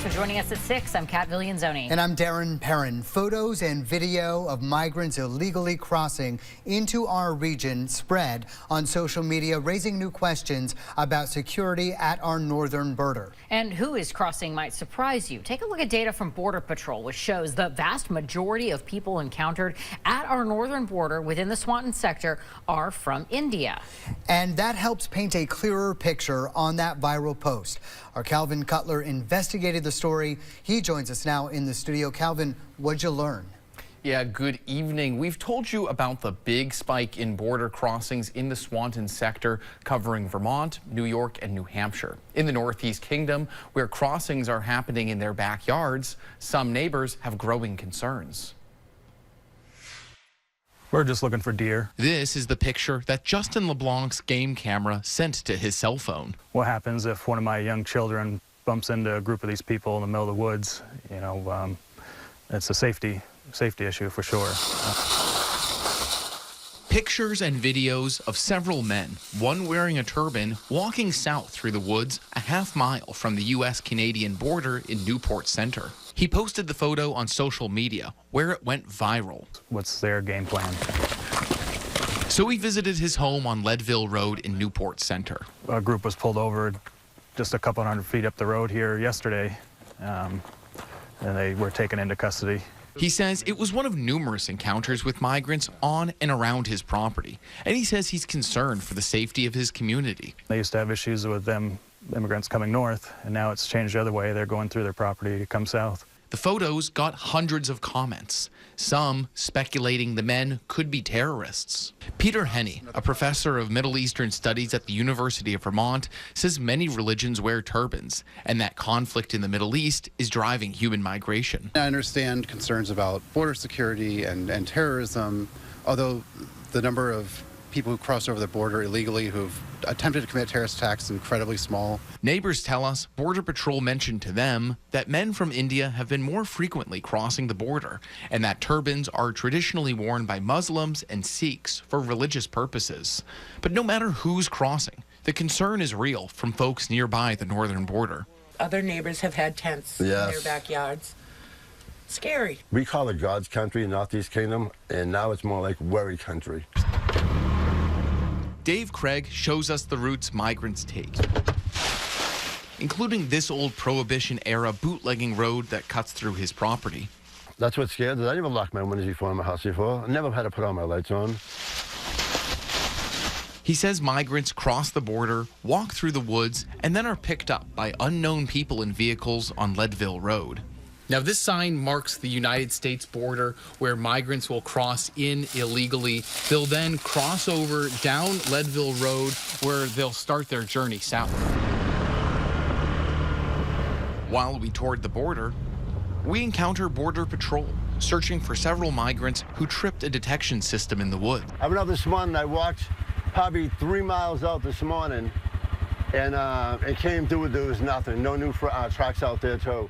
for joining us at 6. I'm Kat Villianzoni. And I'm Darren Perrin. Photos and video of migrants illegally crossing into our region spread on social media, raising new questions about security at our northern border. And who is crossing might surprise you. Take a look at data from Border Patrol, which shows the vast majority of people encountered at our northern border within the Swanton sector are from India. And that helps paint a clearer picture on that viral post. Our Calvin Cutler investigated the story. He joins us now in the studio. Calvin, what'd you learn? Yeah, good evening. We've told you about the big spike in border crossings in the Swanton sector, covering Vermont, New York, and New Hampshire. In the Northeast Kingdom, where crossings are happening in their backyards, some neighbors have growing concerns. We're just looking for deer. This is the picture that Justin LeBlanc's game camera sent to his cell phone. What happens if one of my young children bumps into a group of these people in the middle of the woods? You know, it's a safety issue for sure. Pictures and videos of several men, one wearing a turban, walking south through the woods a half-mile from the U.S.-Canadian border in Newport Center. He posted the photo on social media, where it went viral. What's their game plan? So we visited his home on Leadville Road in Newport Center. A group was pulled over just a couple hundred feet up the road here yesterday, and they were taken into custody. He says it was one of numerous encounters with migrants on and around his property, and he says he's concerned for the safety of his community. They used to have issues with them, immigrants coming north, and now it's changed the other way. They're going through their property to come south. The photos got hundreds of comments, some speculating the men could be terrorists. Peter Henney, a professor of Middle Eastern Studies at the University of Vermont, says many religions wear turbans and that conflict in the Middle East is driving human migration. I understand concerns about border security and terrorism, although the number of people who cross over the border illegally who've attempted to commit terrorist attacks is incredibly small. Neighbors tell us Border Patrol mentioned to them that men from India have been more frequently crossing the border and that turbans are traditionally worn by Muslims and Sikhs for religious purposes. But no matter who's crossing, the concern is real from folks nearby the northern border. Other neighbors have had tents in their backyards. Scary. We call it God's country, Northeast Kingdom, and now it's more like worry country. Dave Craig shows us the routes migrants take, including this old Prohibition-era bootlegging road that cuts through his property. That's what scared us. I never locked my windows before in my house before. I never had to put all my lights on. He says migrants cross the border, walk through the woods, and then are picked up by unknown people in vehicles on Leadville Road. Now, this sign marks the United States border where migrants will cross in illegally. They'll then cross over down Leadville Road where they'll start their journey south. While we toured the border, we encounter Border Patrol searching for several migrants who tripped a detection system in the woods. I went out this morning, I walked probably 3 miles out this morning, and it came through, there was nothing, no new tracks out there too.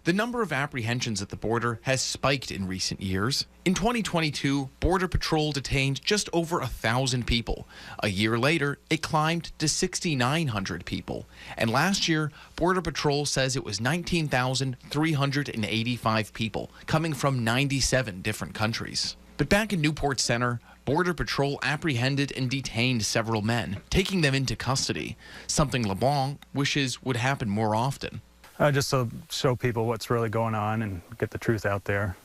The number of apprehensions at the border has spiked in recent years. In 2022, Border Patrol detained just over 1,000 people. A year later, it climbed to 6,900 people. And last year, Border Patrol says it was 19,385 people, coming from 97 different countries. But back in Newport Center, Border Patrol apprehended and detained several men, taking them into custody, something LeBlanc wishes would happen more often. Just to show people what's really going on and get the truth out there.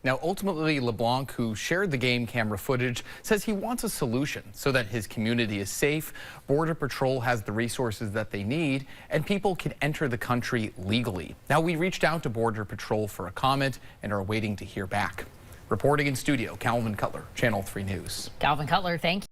Now, ultimately, LeBlanc, who shared the game camera footage, says he wants a solution so that his community is safe, Border Patrol has the resources that they need, and people can enter the country legally. Now, we reached out to Border Patrol for a comment and are waiting to hear back. Reporting in studio, Calvin Cutler, Channel 3 News. Calvin Cutler, thank you.